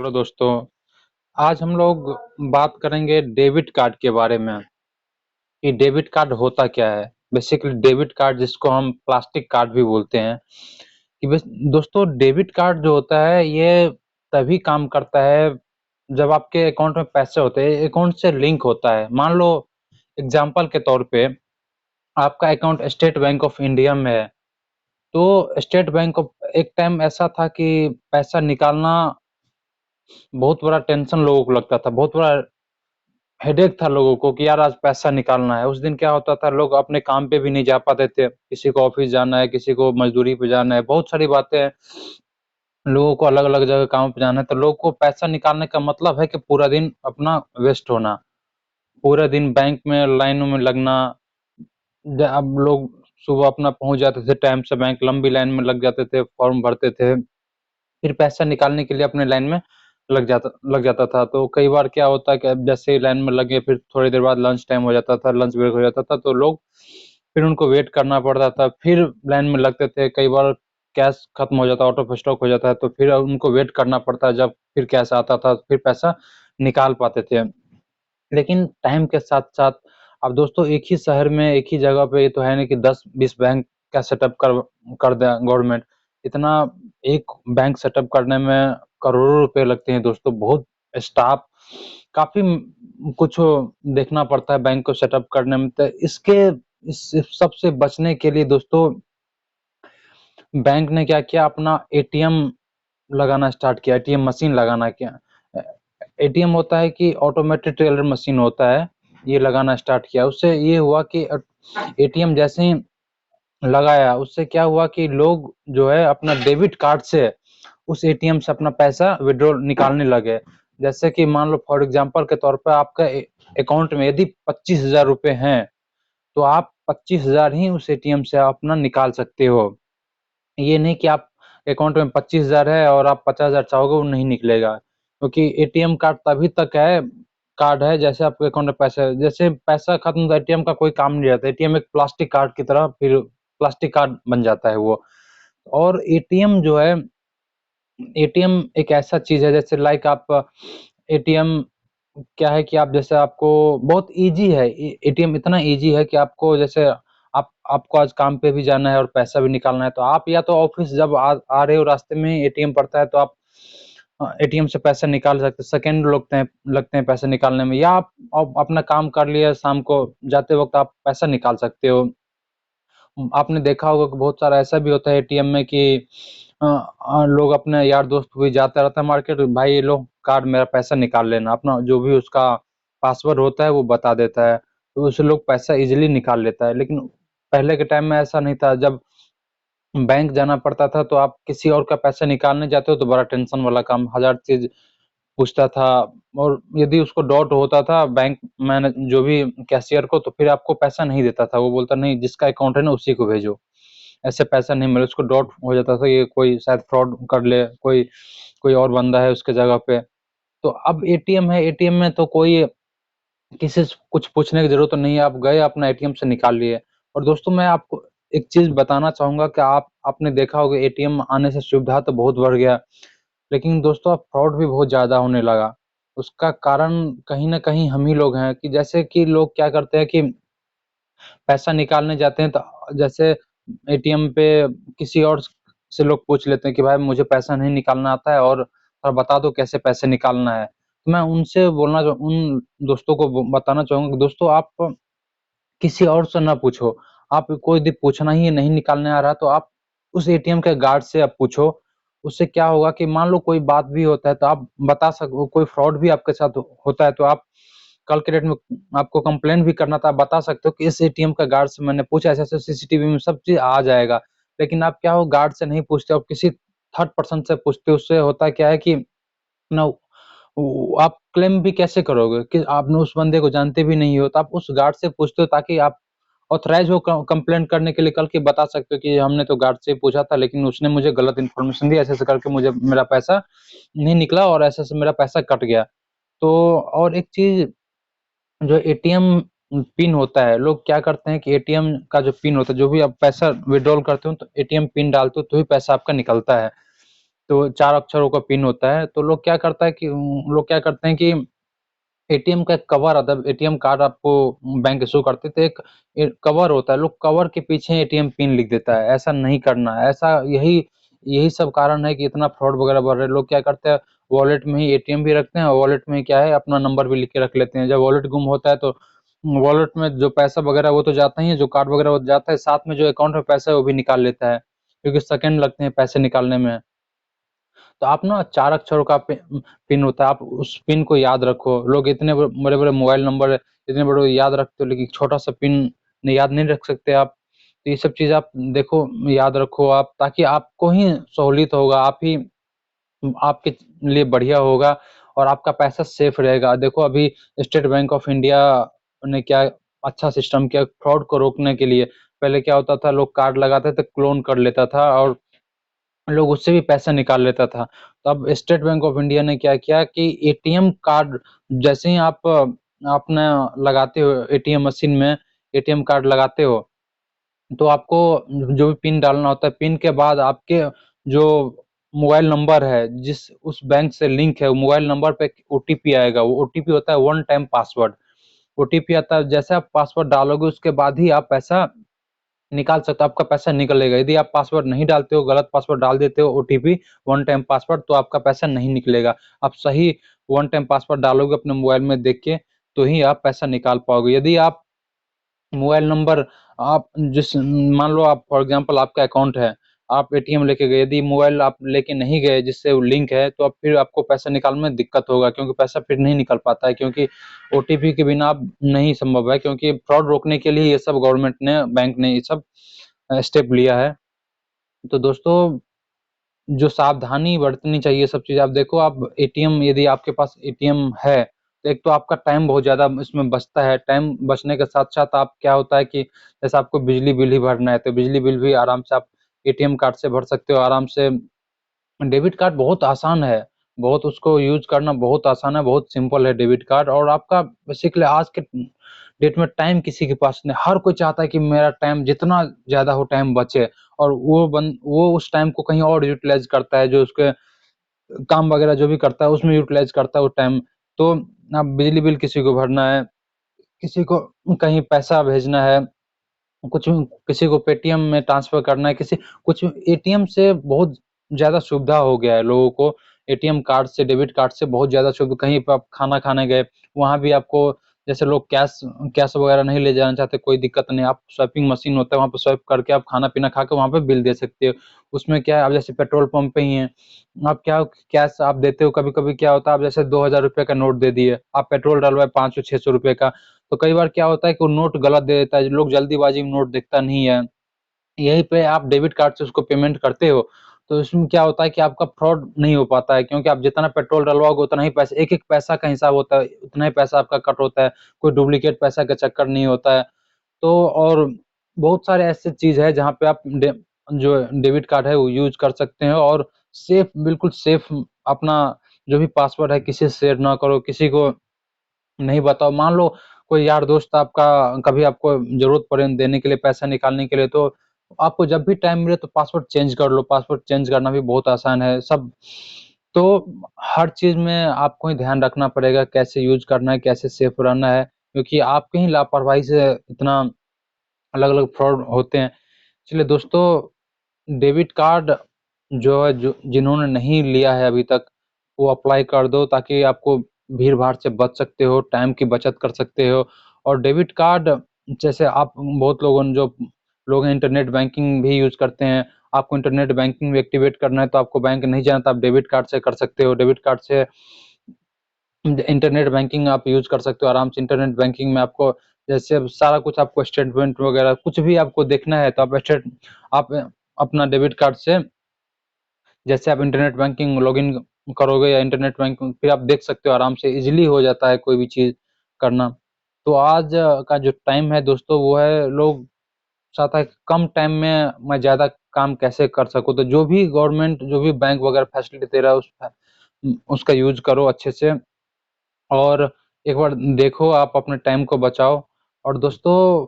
Hello दोस्तों। आज हम लोग बात करेंगे डेबिट कार्ड के बारे में कि डेबिट कार्ड होता क्या है। बेसिकली डेबिट कार्ड, जिसको हम प्लास्टिक कार्ड भी बोलते हैं, कि दोस्तों डेबिट कार्ड जो होता है ये तभी काम करता है जब आपके अकाउंट में पैसे होते हैं, अकाउंट से लिंक होता है। मान लो एग्जांपल के तौर पे आपका account state bank of India में है, तो स्टेट बैंक ऑफ एक टाइम ऐसा था कि पैसा निकालना बहुत बड़ा टेंशन लोगों को लगता था, बहुत बड़ा हेडेक था लोगों को कि यार आज पैसा निकालना है। उस दिन क्या होता था, लोग अपने काम पे भी नहीं जा पाते थे, किसी को ऑफिस जाना है, किसी को मजदूरी पे जाना है, बहुत सारी बातें हैं, लोगों को अलग अलग जगह काम पे जाना है। तो लोगों को पैसा निकालने का मतलब है कि पूरा दिन अपना वेस्ट होना, पूरा दिन बैंक में लाइनों में लगना। अब लोग सुबह अपना पहुंच जाते थे टाइम से बैंक, लंबी लाइन में लग जाते थे, फॉर्म भरते थे, फिर पैसा निकालने के लिए अपने लाइन में लग जाता था। तो कई बार क्या होता है कि अब जैसे ही लाइन में लगे, फिर थोड़ी देर बाद लंच टाइम हो जाता था, लंच ब्रेक हो जाता था, तो लोग फिर उनको वेट करना पड़ता था, फिर लाइन में लगते थे। कई बार कैश खत्म हो जाता, आउट ऑफ स्टॉक हो जाता है, तो फिर उनको वेट करना पड़ता है, जब फिर कैश आता था फिर पैसा निकाल पाते थे। लेकिन टाइम के साथ साथ अब दोस्तों एक ही शहर में एक ही जगह पे, ये तो है नहीं कि 10-20 बैंक का सेटअप कर कर दे गवर्नमेंट। इतना एक बैंक सेटअप करने में करोड़ों रुपए लगते हैं दोस्तों, बहुत स्टाफ, काफी कुछ देखना पड़ता है बैंक को सेटअप करने में। तो इसके इस सबसे बचने के लिए दोस्तों बैंक ने क्या किया, अपना एटीएम लगाना स्टार्ट किया, एटीएम मशीन लगाना किया। एटीएम होता है कि ऑटोमेटेड टेलर मशीन होता है, ये लगाना स्टार्ट किया। उससे ये हुआ कि एटीएम जैसे ही लगाया, उससे क्या हुआ कि लोग जो है अपना डेबिट कार्ड से उस एटीएम से अपना पैसा विड्रॉ निकालने लगे। जैसे कि मान लो फॉर एग्जांपल के तौर पर आपका अकाउंट में यदि 25,000 रुपए हैं, तो आप 25,000 ही उस एटीएम से अपना निकाल सकते हो। ये नहीं कि आप अकाउंट में 25,000 है और आप 50,000 चाहोगे, वो नहीं निकलेगा, क्योंकि एटीएम कार्ड तभी तक है, कार्ड है जैसे आपके अकाउंट में पैसा है। जैसे पैसा खत्म तो एटीएम का कोई काम नहीं रहता, एटीएम एक प्लास्टिक कार्ड की तरह फिर प्लास्टिक कार्ड बन जाता है वो। और एटीएम जो है, एटीएम एक ऐसा चीज है, जैसे लाइक आप एटीएम क्या है कि आप जैसे आपको बहुत इजी है, एटीएम इतना इजी है कि आपको जैसे आपको आज काम पे भी जाना है और पैसा भी निकालना है, तो आप या तो ऑफिस जब आ रहे हो, रास्ते में एटीएम पड़ता है, तो आप एटीएम से पैसा निकाल सकते, सेकंड लगते हैं पैसे निकालने में, या आप अपना काम कर लिया, शाम को जाते वक्त आप पैसा निकाल सकते हो। आपने देखा होगा कि बहुत सारा ऐसा भी होता है एटीएम में कि लोग अपने यार दोस्त भी जाता रहता है मार्केट, भाई ये लो कार्ड, मेरा पैसा निकाल लेना, अपना जो भी उसका पासवर्ड होता है वो बता देता है, तो उससे लोग पैसा इजीली निकाल लेता है। लेकिन पहले के टाइम में ऐसा नहीं था, जब बैंक जाना पड़ता था तो आप किसी और का पैसा निकालने जाते हो तो बड़ा टेंशन वाला काम, हजार चीज पूछता था। और यदि उसको डाउट होता था बैंक मैन जो भी कैशियर को, तो फिर आपको पैसा नहीं देता था, वो बोलता नहीं, जिसका अकाउंट है ना उसी को भेजो, ऐसे पैसा नहीं मिले। उसको डाउट हो जाता था ये कोई शायद फ्रॉड कर ले, कोई कोई और बंदा है उसके जगह पे। तो अब एटीएम है, एटीएम में तो कोई किसी से कुछ पूछने की जरूरत नहीं है, आप गए अपना एटीएम से निकाल लिए। और दोस्तों मैं आपको एक चीज बताना चाहूंगा कि आपने देखा होगा एटीएम आने से सुविधा तो बहुत बढ़ गया, लेकिन दोस्तों अब फ्रॉड भी बहुत ज्यादा होने लगा। उसका कारण कहीं ना कहीं हम ही लोग हैं, कि जैसे कि लोग क्या करते हैं कि पैसा निकालने जाते हैं, तो जैसे एटीएम पे किसी और से लोग पूछ लेते हैं कि भाई मुझे पैसा नहीं निकालना आता है, और बता दो कैसे पैसे निकालना है। तो मैं उनसे उन दोस्तों को बताना चाहूंगा कि दोस्तों आप किसी और से ना पूछो, आप कोई यदि पूछना ही नहीं निकालने आ रहा, तो आप उस एटीएम के गार्ड से आप पूछो। उससे क्या होगा कि मान लो कोई बात भी होता है तो आप बता सको, कोई फ्रॉड भी आपके साथ होता है तो आप कल के डेट में आपको कंप्लेन भी करना था, आप बता सकते हो कि इस एटीएम का गार्ड से मैंने पूछा, ऐसे ऐसे सीसीटीवी में सब चीज आ जाएगा। लेकिन आप क्या हो, गार्ड से नहीं पूछते, आप किसी थर्ड पर्सन से पूछते हो। उससे होता क्या है कि ना, आप क्लेम भी कैसे करोगे कि आपने उस बंदे को जानते भी नहीं हो, तो आप उस गार्ड से पूछते हो ताकि आप ऑथराइज हो कंप्लेंट करने के लिए, कल के बता सकते हो कि हमने तो गार्ड से पूछा था लेकिन उसने मुझे गलत इन्फॉर्मेशन दी, ऐसे ऐसे करके मुझे मेरा पैसा नहीं निकला और ऐसे ऐसे मेरा पैसा कट गया। तो और एक चीज, जो एटीएम पिन होता है, लोग क्या करते हैं कि एटीएम का जो पिन होता है, जो भी आप पैसा विड्रॉल करते हो तो एटीएम पिन डालते हो तो ही पैसा आपका निकलता है। तो 4 अक्षरों का पिन होता है। तो लोग क्या करते हैं कि एटीएम का एक कवर आता है, एटीएम कार्ड आपको बैंक इशू करते तो एक कवर होता है, लोग कवर के पीछे एटीएम पिन लिख देता है। ऐसा नहीं करना है। ऐसा यही यही सब कारण है कि इतना फ्रॉड वगैरह बढ़ रहे हैं। लोग क्या करते हैं, वॉलेट में ही एटीएम भी रखते हैं और वॉलेट में क्या है अपना नंबर भी लिख के रख लेते हैं। जब वॉलेट गुम होता है तो वॉलेट में जो पैसा वगैरह वो तो जाता ही है, जो कार्ड वगैरह वो जाता है, साथ में जो अकाउंट में पैसा है वो भी निकाल लेता है, क्योंकि सेकंड लगते हैं पैसे निकालने में। तो आप ना 4 अक्षरों का पिन होता है, आप उस पिन को याद रखो। लोग इतने बड़े-बड़े मोबाइल नंबर इतने बड़े याद रखते हो, लेकिन छोटा-सा पिन याद नहीं रख सकते आप। तो ये सब चीज़ आप देखो, याद रखो आप, ताकि आपको ही सहूलियत होगा, आप ही आपके लिए बढ़िया होगा और आपका पैसा सेफ रहेगा। देखो अभी स्टेट बैंक ऑफ इंडिया ने क्या अच्छा सिस्टम किया फ्रॉड को रोकने के लिए। पहले क्या होता था, लोग कार्ड लगाते थे, क्लोन कर लेता था और लोग उससे भी पैसा निकाल लेता था। तो अब स्टेट बैंक ऑफ इंडिया ने क्या किया कि एटीएम कार्ड जैसे ही आप अपना लगाते हो एटीएम मशीन में, एटीएम कार्ड लगाते हो, तो आपको जो भी पिन डालना होता है, पिन के बाद आपके जो मोबाइल नंबर है जिस उस बैंक से लिंक है, वो मोबाइल नंबर पे ओटीपी आएगा। वो ओटीपी होता है वन टाइम पासवर्ड। ओटीपी आता है, जैसे आप पासवर्ड डालोगे उसके बाद ही आप पैसा निकाल सकते हो, आपका पैसा निकलेगा। यदि आप पासवर्ड नहीं डालते हो, गलत पासवर्ड डाल देते हो, ओटीपी वन टाइम पासवर्ड, तो आपका पैसा नहीं निकलेगा। आप सही वन टाइम पासवर्ड डालोगे अपने मोबाइल में देख के, तो ही आप पैसा निकाल पाओगे। यदि आप मोबाइल नंबर आप जिस मान लो आप फॉर एग्जांपल आपका अकाउंट है, आप एटीएम लेके गए, यदि मोबाइल आप लेके नहीं गए जिससे वो लिंक है, तो अब फिर आपको पैसा निकालने में दिक्कत होगा, क्योंकि पैसा फिर नहीं निकल पाता है, क्योंकि ओटीपी के बिना अब नहीं संभव है, क्योंकि फ्रॉड रोकने के लिए ये सब गवर्नमेंट ने, बैंक ने ये सब स्टेप लिया है। तो दोस्तों, जो सावधानी बरतनी चाहिए सब चीज़, आप देखो, आप एटीएम यदि आपके पास एटीएम है, तो एक तो आपका टाइम बहुत ज़्यादा इसमें बचता है। टाइम बचने के साथ-साथ आप क्या होता है कि जैसे आपको बिजली बिल ही भरना है, तो बिजली बिल भी आराम से आप एटीएम कार्ड से भर सकते हो आराम से। डेबिट कार्ड बहुत आसान है, बहुत उसको यूज़ करना बहुत आसान है, बहुत सिंपल है डेबिट कार्ड। और आपका बेसिकली आज के डेट में टाइम किसी के पास नहीं, हर कोई चाहता है कि मेरा टाइम जितना ज़्यादा हो टाइम बचे, और वो उस टाइम को कहीं और यूटिलाइज़ करता है, जो उसके काम वगैरह जो भी करता है उसमें यूटिलाइज़ करता है वो टाइम। तो अब बिजली बिल किसी को भरना है, किसी को कहीं पैसा भेजना है, कुछ किसी को पेटीएम में ट्रांसफर करना है, किसी कुछ एटीएम से बहुत ज़्यादा सुविधा हो गया है लोगों को। एटीएम कार्ड से, डेबिट कार्ड से बहुत ज़्यादा कहीं पे आप खाना खाने गए, वहाँ भी आपको, जैसे लोग कैश कैश वगैरह नहीं ले जाना चाहते, कोई दिक्कत नहीं, आप स्वाइपिंग मशीन होता है, वहाँ पे स्वाइप करके आप खाना-पीना खा के वहाँ पे बिल दे सकते हो। उसमें क्या है, आप जैसे पेट्रोल पंप पे ही हैं, आप क्या कैश आप देते हो, कभी-कभी क्या होता है, आप जैसे ₹2000 का नोट दे दिए, आप पेट्रोल डलवाए ₹500-600 का, तो कई बार क्या होता है कि वो नोट गलत दे देता है, लोग जल्दीबाजी में नोट देखता नहीं है। यहीं पे आप डेबिट कार्ड से उसको पेमेंट करते हो, तो इसमें क्या होता है कि आपका फ्रॉड नहीं हो पाता है, क्योंकि आप जितना पेट्रोल डलवाओगे उतना ही पैसा, एक-एक पैसा का हिसाब होता है, उतना ही पैसा आपका कट होता है, कोई डुप्लीकेट पैसा का चक्कर नहीं होता है। तो और बहुत सारे ऐसे चीज़ है जहाँ पे आप जो डेबिट कार्ड है वो यूज़ कर सकते हैं, और बिल्कुल सेफ अपना जो भी पासवर्ड है किसी से शेयर ना करो, किसी को नहीं बताओ। मान लो कोई यार दोस्त आपका, कभी आपको ज़रूरत पड़े देने के लिए, पैसा निकालने के लिए, तो आपको जब भी टाइम मिले तो पासवर्ड चेंज कर लो। पासवर्ड चेंज करना भी बहुत आसान है सब। तो हर चीज़ में आपको ही ध्यान रखना पड़ेगा, कैसे यूज़ करना है, कैसे सेफ रहना है, क्योंकि आपकी ही लापरवाही से इतना अलग-अलग फ्रॉड होते हैं। इसलिए दोस्तों, डेबिट कार्ड जो है, जो जिन्होंने नहीं लिया है अभी तक, वो अप्लाई कर दो, ताकि आपको भीड़-भाड़ से बच सकते हो, टाइम की बचत कर सकते हो। और डेबिट कार्ड, जैसे आप बहुत लोगों ने जो लोग हैं इंटरनेट बैंकिंग भी यूज़ करते हैं। आपको इंटरनेट बैंकिंग भी एक्टिवेट करना है, तो आपको बैंक नहीं जाना, तो आप डेबिट कार्ड से कर सकते हो। डेबिट कार्ड से इंटरनेट बैंकिंग आप यूज़ कर सकते हो आराम से। इंटरनेट बैंकिंग में आपको जैसे अब सारा कुछ, आपको स्टेटमेंट वगैरह कुछ भी आपको देखना है, तो आप अपना डेबिट कार्ड से, जैसे आप इंटरनेट बैंकिंग लॉगिन करोगे या इंटरनेट बैंकिंग, फिर आप देख सकते हो आराम से, ईज़िली हो जाता है कोई भी चीज़ करना। तो आज का जो टाइम है दोस्तों, वो है, लोग चाहता है कि कम टाइम में मैं ज़्यादा काम कैसे कर सकूँ। तो जो भी गवर्नमेंट, जो भी बैंक वगैरह फैसिलिटी दे रहा है उसका यूज़ करो अच्छे से। और एक बार देखो, आप अपने टाइम को बचाओ। और दोस्तों,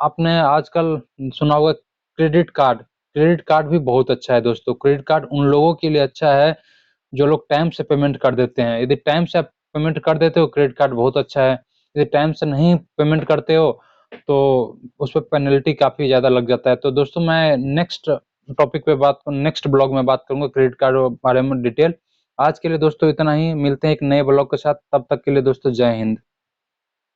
आपने आजकल सुना होगा क्रेडिट कार्ड। क्रेडिट कार्ड भी बहुत अच्छा है दोस्तों। क्रेडिट कार्ड उन लोगों के लिए अच्छा है जो लोग टाइम से पेमेंट कर देते हैं। यदि टाइम से आप पेमेंट कर देते हो, क्रेडिट कार्ड बहुत अच्छा है। यदि टाइम से नहीं पेमेंट करते हो तो उस पर पेनल्टी काफी ज्यादा लग जाता है। तो दोस्तों मैं नेक्स्ट ब्लॉग में बात करूंगा क्रेडिट कार्ड के बारे में डिटेल। आज के लिए दोस्तों इतना ही, मिलते हैं एक नए ब्लॉग के साथ, तब तक के लिए दोस्तों जय हिंद।